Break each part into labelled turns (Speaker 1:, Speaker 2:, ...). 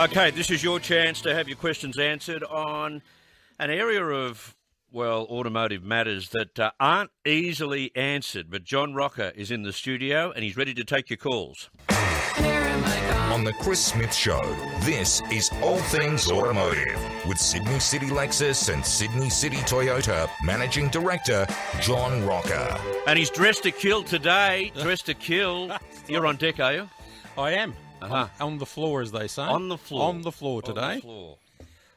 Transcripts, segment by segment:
Speaker 1: Okay, this is your chance to have your questions answered on an area of, well, automotive matters that aren't easily answered. But John Roca is in the studio and he's ready to take your calls.
Speaker 2: On the Chris Smith Show, this is All Things Automotive with Sydney City Lexus and Sydney City Toyota Managing Director John Roca.
Speaker 1: And he's dressed to kill today. Dressed to kill. You're on deck, are you?
Speaker 3: I am. On the floor, as they say.
Speaker 1: On the floor.
Speaker 3: On the floor today.
Speaker 1: On the floor.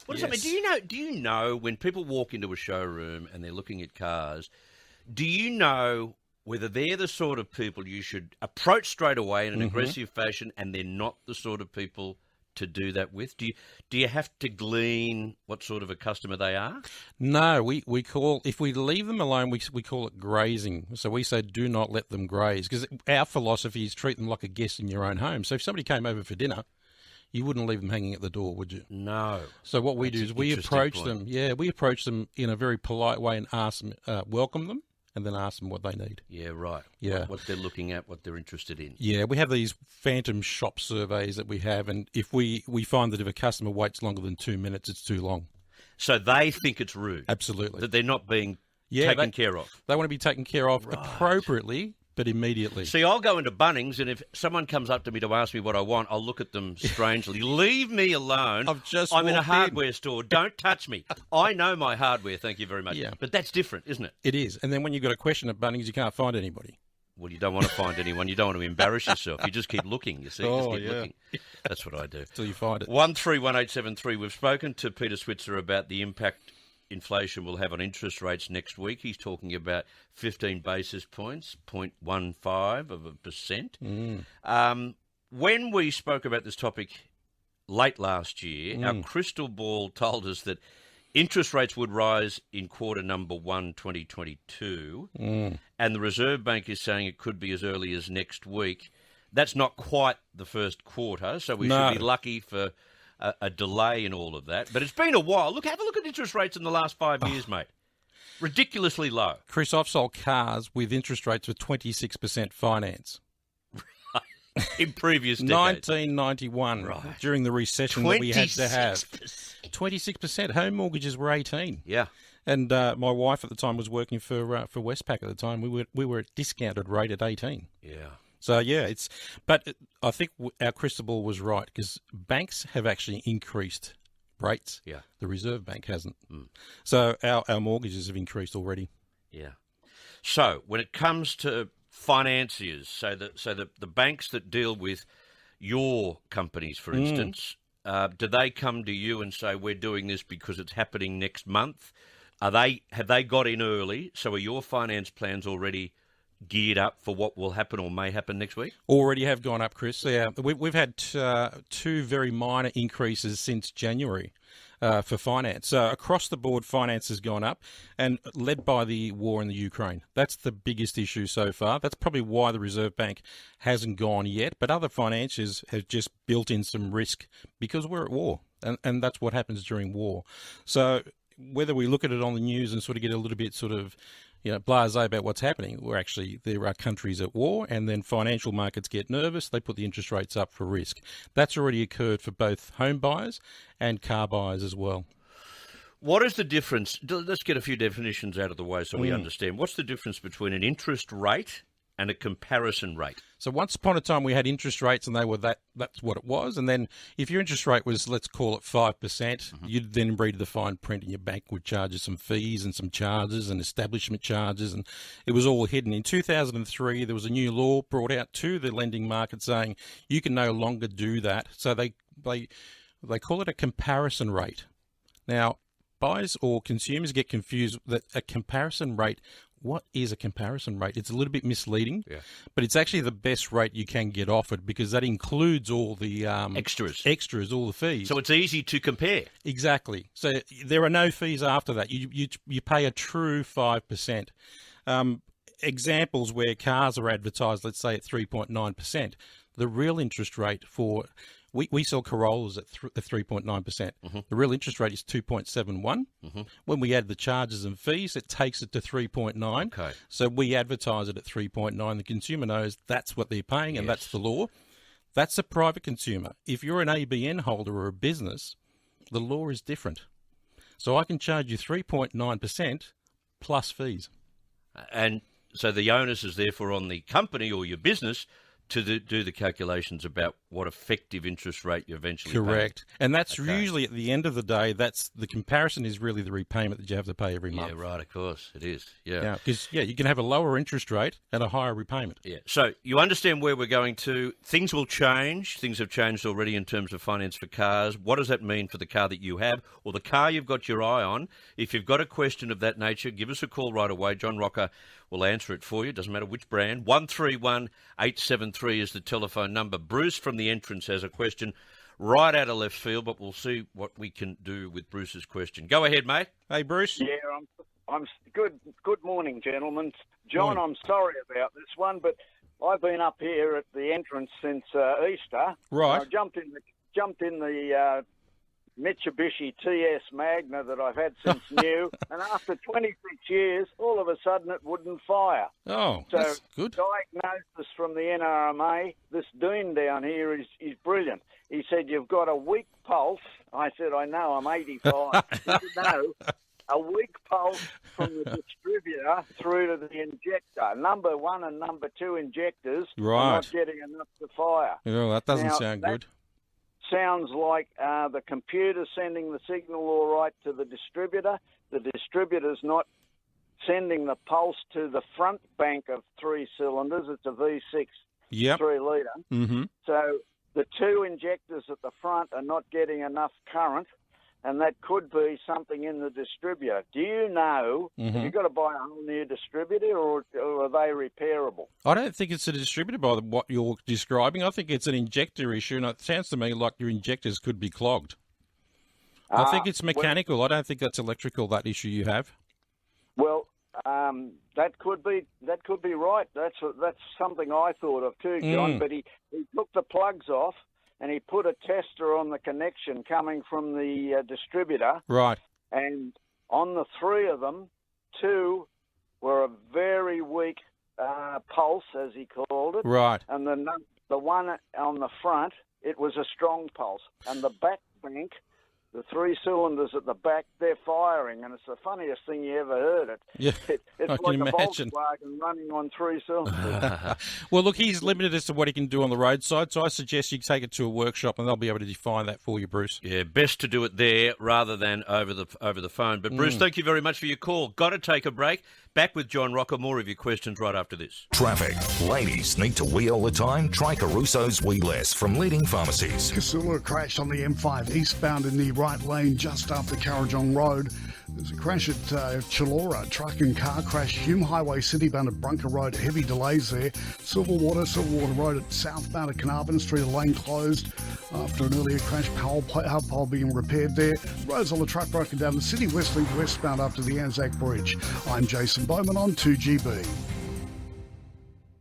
Speaker 1: What does that mean? Do you know when people walk into a showroom and they're looking at cars, do you know whether they're the sort of people you should approach straight away in an aggressive fashion and they're not the sort of people to do that with? Do you have to glean what sort of a customer they are?
Speaker 3: No, we call, if we leave them alone, we call it grazing. So we say do not let them graze, because our philosophy is treat them like a guest in your own home. So if somebody came over for dinner, you wouldn't leave them hanging at the door, would you?
Speaker 1: No.
Speaker 3: So what we do is we approach them. Yeah, we approach them in a very polite way and ask them, welcome them, and then ask them what they need.
Speaker 1: Yeah, right.
Speaker 3: Yeah.
Speaker 1: What they're looking at, what they're interested in.
Speaker 3: Yeah, we have these phantom shop surveys that we have, and if we find that if a customer waits longer than 2 minutes, it's too long.
Speaker 1: So they think it's rude.
Speaker 3: Absolutely.
Speaker 1: That they're not being taken care of.
Speaker 3: They want to be taken care of appropriately, but immediately.
Speaker 1: See, I'll go into Bunnings, and if someone comes up to me to ask me what I want, I'll look at them strangely. Leave me alone. I'm in a hardware store. Don't touch me. I know my hardware, thank you very much.
Speaker 3: Yeah.
Speaker 1: But that's different, isn't it?
Speaker 3: It is. And then when you've got a question at Bunnings, you can't find anybody.
Speaker 1: Well, you don't want to find anyone. You don't want to embarrass yourself. You just keep looking, you see. Just keep looking. That's what I do.
Speaker 3: Till you find it.
Speaker 1: 131873. We've spoken to Peter Switzer about the impact inflation will have on interest rates next week. He's talking about 15 basis points, 0.15%. When we spoke about this topic late last year, our crystal ball told us that interest rates would rise in quarter number 1, 2022, and the Reserve Bank is saying it could be as early as next week. That's not quite the first quarter, so we should be lucky for a delay in all of that. But it's been a while. Look, have a look at interest rates in the last 5 years, mate. Ridiculously low.
Speaker 3: Chris, I've sold cars with interest rates of 26% finance.
Speaker 1: In previous decades.
Speaker 3: 1991, during the recession that we had to have. 26%. Home mortgages were 18.
Speaker 1: Yeah.
Speaker 3: And my wife at the time was working for Westpac at the time. We were at discounted rate at 18.
Speaker 1: Yeah.
Speaker 3: So, yeah, but I think our crystal ball was right, because banks have actually increased rates.
Speaker 1: Yeah.
Speaker 3: The Reserve Bank hasn't. So our mortgages have increased already.
Speaker 1: Yeah. So when it comes to financiers, so the banks that deal with your companies, for instance, do they come to you and say, we're doing this because it's happening next month? Have they got in early? So are your finance plans already geared up for what will happen or may happen next week?
Speaker 3: Already have gone up, Chris. Yeah, we've had two very minor increases since January for finance. So across the board, finance has gone up, and led by the war in the Ukraine. That's the biggest issue so far. That's probably why the Reserve Bank hasn't gone yet. But other financiers have just built in some risk because we're at war, and that's what happens during war. So whether we look at it on the news and sort of get a little bit sort of blasé about what's happening, there are countries at war, and then financial markets get nervous. They put the interest rates up for risk. That's already occurred for both home buyers and car buyers as well.
Speaker 1: What is the difference? Let's get a few definitions out of the way so we understand. What's the difference between an interest rate and a comparison rate?
Speaker 3: So once upon a time we had interest rates, and that's what it was. And then if your interest rate was, let's call it 5%, you'd then read the fine print, and your bank would charge you some fees and some charges and establishment charges, and it was all hidden. In 2003, there was a new law brought out to the lending market saying you can no longer do that. So they call it a comparison rate. Now, buyers or consumers get confused that a comparison rate. What is a comparison rate? It's a little bit misleading, but it's actually the best rate you can get offered, because that includes all the extras, all the fees.
Speaker 1: So it's easy to compare.
Speaker 3: Exactly. So there are no fees after that. You pay a true 5%. Examples where cars are advertised, let's say at 3.9%. The real interest rate for we sell Corollas at 3.9%. The real interest rate is 2.71. When we add the charges and fees, it takes it to 3.9.
Speaker 1: Okay.
Speaker 3: So we advertise it at 3.9. The consumer knows that's what they're paying, and that's the law. That's a private consumer. If you're an ABN holder or a business, the law is different. So I can charge you 3.9% plus fees.
Speaker 1: And so the onus is therefore on the company or your business to do the calculations about what effective interest rate you eventually pay.
Speaker 3: Correct. And that's usually at the end of the day, that's the comparison is really the repayment that you have to pay every month.
Speaker 1: Yeah, right, of course. It is. Yeah.
Speaker 3: Yeah, because you can have a lower interest rate and a higher repayment.
Speaker 1: Yeah. So you understand where we're going to. Things will change. Things have changed already in terms of finance for cars. What does that mean for the car that you have or the car you've got your eye on? If you've got a question of that nature, give us a call right away. John Roca will answer it for you. Doesn't matter which brand. 131 873 is the telephone number. Bruce from the entrance has a question right out of left field, but we'll see what we can do with Bruce's question. Go ahead, mate.
Speaker 3: Hey, Bruce.
Speaker 4: Yeah, I'm good. Good morning, gentlemen. John,
Speaker 3: Morning.
Speaker 4: I'm sorry about this one, but I've been up here at the entrance since Easter.
Speaker 3: Right.
Speaker 4: I jumped in the Mitsubishi TS Magna that I've had since new, and after 26 years, all of a sudden it wouldn't fire.
Speaker 3: Oh,
Speaker 4: So
Speaker 3: that's good.
Speaker 4: diagnosis from the NRMA, this Dean down here is brilliant. He said, you've got a weak pulse. I said, I know, I'm 85. He said, no, a weak pulse from the distributor through to the injector. Number 1 and number 2 injectors are
Speaker 3: Right.
Speaker 4: not getting enough to fire.
Speaker 3: Oh, that doesn't
Speaker 4: Now,
Speaker 3: sound
Speaker 4: that
Speaker 3: good.
Speaker 4: Sounds like the computer sending the signal all right to the distributor. The distributor's not sending the pulse to the front bank of 3 cylinders. It's a V6
Speaker 3: Yep.
Speaker 4: 3 litre.
Speaker 3: Mm-hmm.
Speaker 4: So the 2 injectors at the front are not getting enough current, and that could be something in the distributor. Do you know, have you got to buy a whole new distributor, or are they repairable?
Speaker 3: I don't think it's a distributor by what you're describing. I think it's an injector issue, and it sounds to me like your injectors could be clogged. I think it's mechanical. I don't think that's electrical, that issue you have.
Speaker 4: Well, that could be right. That's something I thought of too, John. But he took the plugs off and he put a tester on the connection coming from the distributor.
Speaker 3: Right.
Speaker 4: And on the 3 of them, 2 were a very weak pulse, as he called it.
Speaker 3: Right.
Speaker 4: And the one on the front, it was a strong pulse. And the back bank, the 3 cylinders at the back, they're firing, and it's the funniest thing you ever heard.
Speaker 3: Yeah,
Speaker 4: It's
Speaker 3: I
Speaker 4: like
Speaker 3: can
Speaker 4: a
Speaker 3: imagine.
Speaker 4: Volkswagen running on 3 cylinders.
Speaker 3: Well, look, he's limited as to what he can do on the roadside, so I suggest you take it to a workshop and they'll be able to define that for you, Bruce.
Speaker 1: Yeah, best to do it there rather than over the phone. But Bruce, thank you very much for your call. Got to take a break. Back with John Roca. More of your questions right after this.
Speaker 2: Traffic. Ladies need to wee all the time? Try Caruso's Wee Less from leading pharmacies.
Speaker 5: Casula crashed on the M5 eastbound in the right lane just after Currajong Road. There's a crash at Chilora. Truck and car crash. Hume Highway Citybound at Brunker Road. Heavy delays there. Silverwater Road at southbound at Carnarvon Street. A lane closed after an earlier crash. Hub pole being repaired there. Roads on the track broken down. The City West Link westbound after the Anzac Bridge. I'm Jason Bowman on 2GB.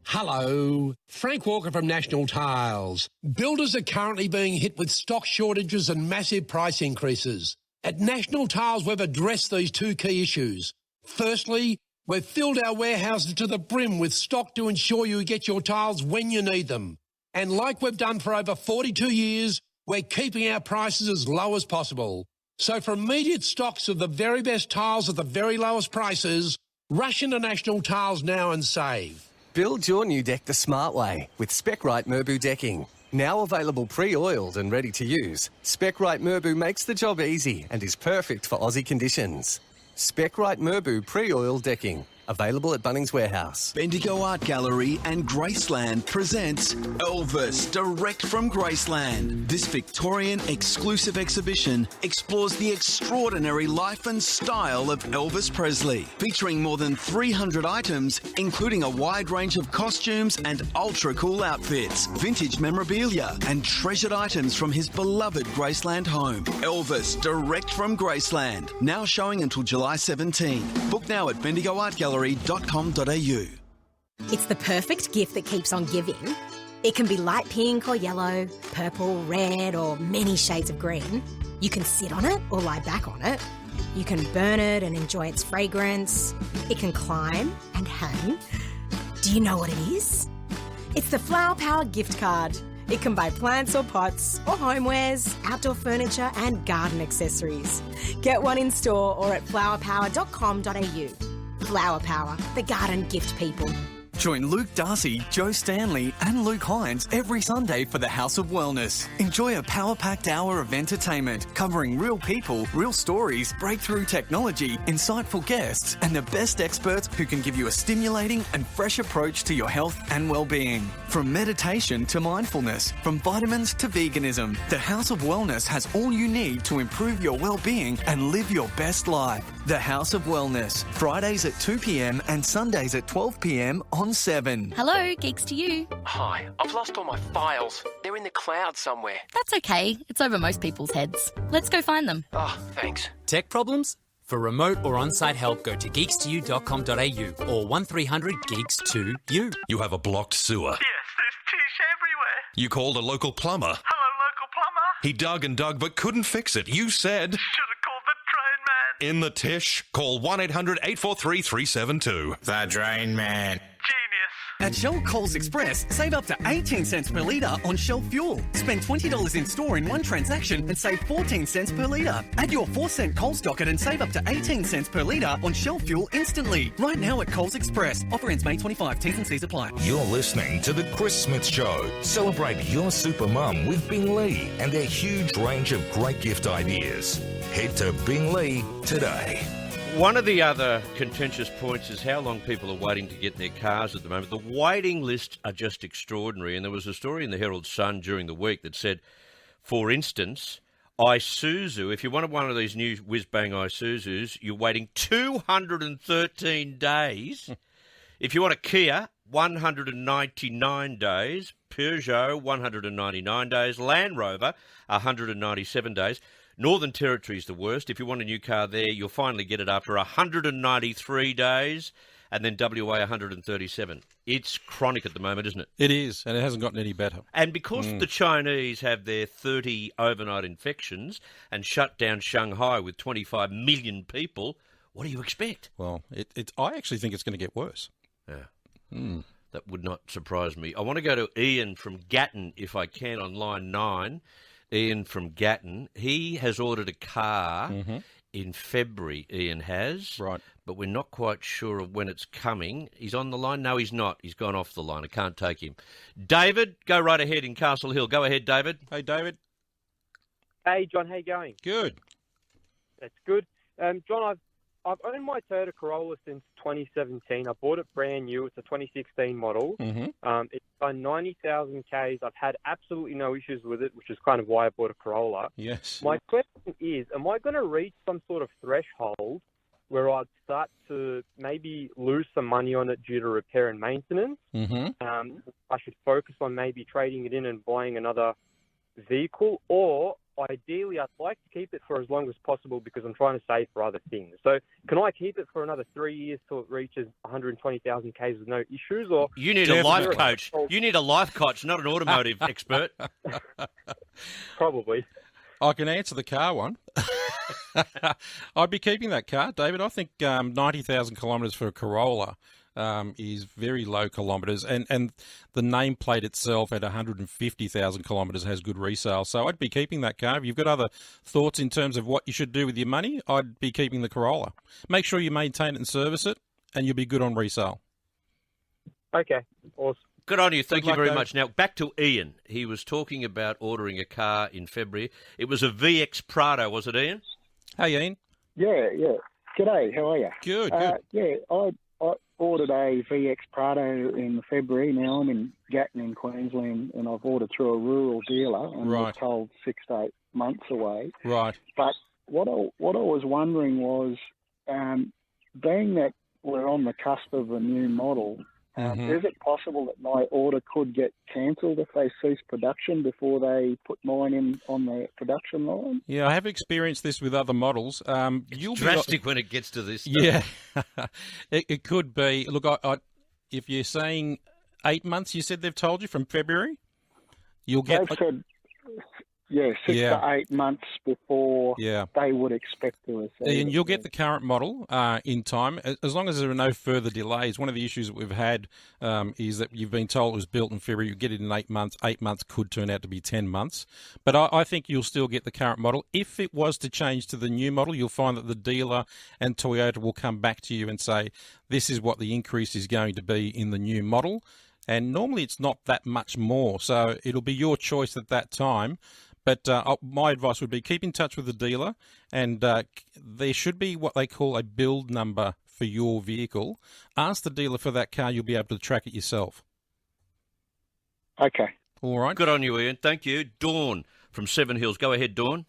Speaker 6: Hello, Frank Walker from National Tiles. Builders are currently being hit with stock shortages and massive price increases. At National Tiles, we've addressed these 2 key issues. Firstly, we've filled our warehouses to the brim with stock to ensure you get your tiles when you need them. And like we've done for over 42 years, we're keeping our prices as low as possible. So for immediate stocks of the very best tiles at the very lowest prices, rush into National Tiles now and save.
Speaker 7: Build your new deck the smart way with Spec-Rite Merbu decking. Now available pre-oiled and ready to use, Spec-Rite Merbu makes the job easy and is perfect for Aussie conditions. Spec-Rite Merbu pre-oiled decking. Available at Bunnings Warehouse.
Speaker 8: Bendigo Art Gallery and Graceland presents Elvis, direct from Graceland. This Victorian exclusive exhibition explores the extraordinary life and style of Elvis Presley, featuring more than 300 items, including a wide range of costumes and ultra-cool outfits, vintage memorabilia, and treasured items from his beloved Graceland home. Elvis, direct from Graceland, now showing until July 17. Book now at bendigoartgallery.com.au.
Speaker 9: It's the perfect gift that keeps on giving. It can be light pink or yellow, purple, red, or many shades of green. You can sit on it or lie back on it. You can burn it and enjoy its fragrance. It can climb and hang. Do you know what it is? It's the Flower Power gift card. It can buy plants or pots, or homewares, outdoor furniture and garden accessories. Get one in store or at flowerpower.com.au. Flower Power, the garden gift people.
Speaker 10: Join Luke Darcy, Joe Stanley and Luke Hines every Sunday for the House of Wellness. Enjoy a power-packed hour of entertainment covering real people, real stories, breakthrough technology, insightful guests and the best experts who can give you a stimulating and fresh approach to your health and well-being. From meditation to mindfulness, from vitamins to veganism, the House of Wellness has all you need to improve your well-being and live your best life. The House of Wellness, Fridays at 2 p.m. and Sundays at 12 p.m. on 7.
Speaker 11: Hello, Geeks to You.
Speaker 12: Hi, I've lost all my files. They're in the cloud somewhere.
Speaker 11: That's okay. It's over most people's heads. Let's go find them.
Speaker 12: Oh, thanks.
Speaker 13: Tech problems? For remote or on-site help, go to geeks2u.com.au or 1300 geeks 2 u.
Speaker 14: You have a blocked sewer.
Speaker 15: Yes, there's tish everywhere.
Speaker 14: You called a local plumber.
Speaker 15: Hello, local plumber.
Speaker 14: He dug and dug but couldn't fix it. You said...
Speaker 15: Should have called the drain man.
Speaker 14: In the tish, call 1-800-843-372.
Speaker 2: The Drain Man.
Speaker 10: At Shell Coles Express, save up to 18 cents per litre on Shell fuel. Spend $20 in store in one transaction and save 14 cents per litre. Add your 4-cent Coles docket and save up to 18 cents per litre on Shell fuel instantly. Right now at Coles Express. Offer ends May 25. T's and C's apply.
Speaker 2: You're listening to The Chris Smith Show. Celebrate your super mum with Bing Lee and their huge range of great gift ideas. Head to Bing Lee today.
Speaker 1: One of the other contentious points is how long people are waiting to get in their cars at the moment. The waiting lists are just extraordinary. And there was a story in the Herald Sun during the week that said, for instance, Isuzu, if you wanted one of these new whiz-bang Isuzus, you're waiting 213 days. If you want a Kia, 199 days. Peugeot, 199 days. Land Rover, 197 days. Northern Territory's the worst. If you want a new car there, you'll finally get it after 193 days, and then WA 137. It's chronic at the moment, isn't it?
Speaker 3: It is, and it hasn't gotten any better.
Speaker 1: And because the Chinese have their 30 overnight infections and shut down Shanghai with 25 million people, what do you expect?
Speaker 3: Well, I actually think it's going to get worse.
Speaker 1: Yeah. That would not surprise me. I want to go to Ian from Gatton, if I can, on line 9. Ian from Gatton. He has ordered a car in February, Ian has.
Speaker 3: Right.
Speaker 1: But we're not quite sure of when it's coming. He's on the line? No, he's not. He's gone off the line. I can't take him. David, go right ahead in Castle Hill. Go ahead, David.
Speaker 3: Hey, David.
Speaker 16: Hey, John, how you going?
Speaker 3: Good.
Speaker 16: That's good. John, I've owned my Toyota Corolla since 2017. I bought it brand new. It's a 2016 model. It's done 90,000 Ks. I've had absolutely no issues with it, which is kind of why I bought a Corolla.
Speaker 3: Yes.
Speaker 16: My question is, am I going to reach some sort of threshold where I'd start to maybe lose some money on it due to repair and maintenance? I should focus on maybe trading it in and buying another vehicle, or ideally, I'd like to keep it for as long as possible because I'm trying to save for other things. So can I keep it for another 3 years till it reaches 120,000 Ks with no issues? Or
Speaker 1: you need a life coach. You need a life coach, not an automotive expert.
Speaker 16: Probably.
Speaker 3: I can answer the car one. I'd be keeping that car, David. I think 90,000 kilometres for a Corolla is very low kilometres, and the nameplate itself at 150,000 kilometres has good resale. So I'd be keeping that car. If you've got other thoughts in terms of what you should do with your money, I'd be keeping the Corolla. Make sure you maintain it and service it, and you'll be good on resale.
Speaker 16: Okay, awesome.
Speaker 1: Good on you. Thank you very
Speaker 3: David.
Speaker 1: much. Now, back to Ian. He was talking about ordering a car in February. It was a VX Prado, was it, Ian?
Speaker 3: Hey, Ian.
Speaker 17: Yeah. G'day, how are you?
Speaker 3: Good.
Speaker 17: Yeah, I ordered a VX Prado in February. Now I'm in Gatton in Queensland, and I've ordered through a rural dealer, and
Speaker 3: Right.
Speaker 17: was told 6 to 8 months away.
Speaker 3: Right.
Speaker 17: But what I was wondering was, being that we're on the cusp of a new model, is it possible that my order could get cancelled if they cease production before they put mine in on the production line?
Speaker 3: Yeah, I have experienced this with other models.
Speaker 1: It's drastic when it gets to this stuff.
Speaker 3: Yeah, it could be. Look, if you're saying 8 months, you said they've told you from February, you'll get.
Speaker 17: 6 to 8 months before they would expect to receive
Speaker 3: And
Speaker 17: it.
Speaker 3: you'll get the current model in time, as long as there are no further delays. One of the issues that we've had is that you've been told it was built in February, you get it in 8 months. 8 months could turn out to be 10 months. But I think you'll still get the current model. If it was to change to the new model, you'll find that the dealer and Toyota will come back to you and say, this is what the increase is going to be in the new model. And normally it's not that much more. So it'll be your choice at that time. But my advice would be keep in touch with the dealer, and there should be what they call a build number for your vehicle. Ask the dealer for that car. You'll be able to track it yourself.
Speaker 17: Okay.
Speaker 3: All right.
Speaker 1: Good on you, Ian. Thank you. Dawn from Seven Hills. Go ahead, Dawn.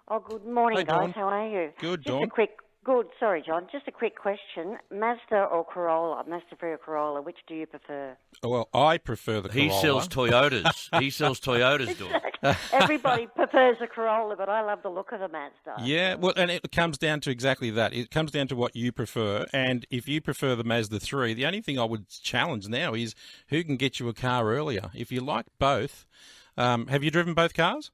Speaker 18: Oh, good morning,
Speaker 3: Hey,
Speaker 18: guys.
Speaker 3: Dawn.
Speaker 18: How are you?
Speaker 3: Good,
Speaker 18: Just
Speaker 3: Dawn.
Speaker 18: a quick... Good. Sorry, John. Just a quick question. Mazda or Corolla? Mazda 3 or Corolla? Which do you prefer?
Speaker 3: Well, I prefer the Corolla.
Speaker 1: He sells Toyotas. He sells Toyotas, Dawn.
Speaker 18: Everybody prefers a Corolla, but I love the look of a Mazda.
Speaker 3: Yeah, well, and it comes down to exactly that. It comes down to what you prefer. And if you prefer the Mazda 3, the only thing I would challenge now is who can get you a car earlier. If you like both, have you driven both cars?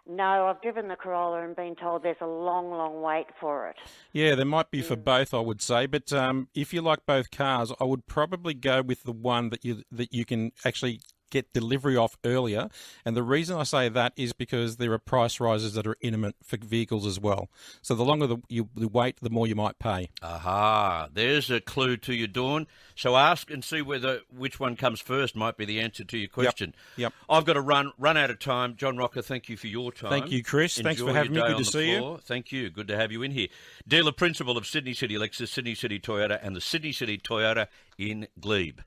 Speaker 18: No, I've driven the Corolla and been told there's a long, long wait for it.
Speaker 3: Yeah, there might be for both, I would say. But if you like both cars, I would probably go with the one that you can actually get delivery off earlier. And the reason I say that is because there are price rises that are imminent for vehicles as well. So the longer you wait, the more you might pay.
Speaker 1: Aha, there's a clue to you, Dawn. So ask and see which one comes first might be the answer to your question.
Speaker 3: Yep.
Speaker 1: I've got to run out of time. John Roca, thank you for your time.
Speaker 3: Thank you, Chris. Thanks
Speaker 1: Enjoy
Speaker 3: for having me.
Speaker 1: your day
Speaker 3: Good
Speaker 1: on
Speaker 3: to
Speaker 1: the
Speaker 3: see
Speaker 1: floor.
Speaker 3: you.
Speaker 1: Thank you. Good to have you in here. Dealer Principal of Sydney City Lexus, Sydney City Toyota and the Sydney City Toyota in Glebe.